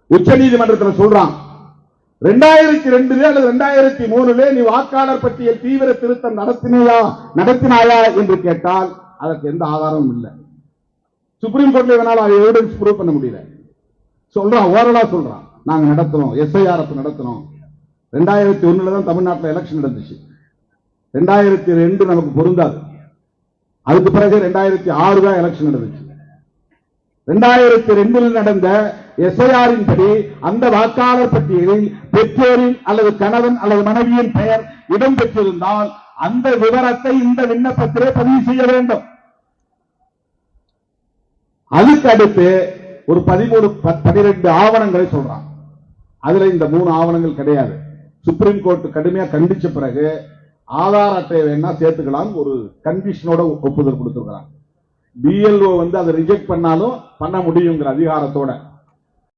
உச்ச நீதிமன்றத்தில் சொல்றான் 2002 அல்லது 2003 நீ வாக்காளர் பட்டியல் தீவிர திருத்தம் நடத்தினாயா என்று கேட்டால் அதற்கு எந்த ஆதாரமும் இல்லை. சுப்ரீம் கோர்ட்ல வேணாலும் எவிடன்ஸ் ப்ரூவ் பண்ண முடியல. சொல்றான், ஓரலா சொல்றான், நாங்க நடத்துறோம், SIRF நடத்துறோம். 2001 தான் தமிழ்நாட்டில் எலெக்ஷன் நடந்துச்சு. 2002 நமக்கு பொருந்தாது. அதுக்கு பிறகு 2006 தான் எலெக்ஷன் நடந்துச்சு. 2002 நடந்த SIR-இன் படி அந்த வாக்காளர் பட்டியலில் பெற்றோரின் அல்லது கணவன் அல்லது மனைவியின் பெயர் இடம்பெற்றிருந்தால் அந்த விவரத்தை இந்த விண்ணப்பத்திலே பதிவு செய்ய வேண்டும். அதுக்கு அடுத்து ஒரு 12 ஆவணங்களை சொல்றான். அதுல இந்த 3 ஆவணங்கள் கிடையாது. சுப்ரீம் கோர்ட் கடுமையா கண்டிச்ச பிறகு ஆதார் அட்டை வேணா சேர்த்துக்கலாம் ஒரு கண்டிஷனோட ஒப்புதல் கொடுத்திருக்கிறான். BLO அதை ரிஜெக்ட் பண்ணாலும் பண்ண முடியுங்கிற அதிகாரத்தோட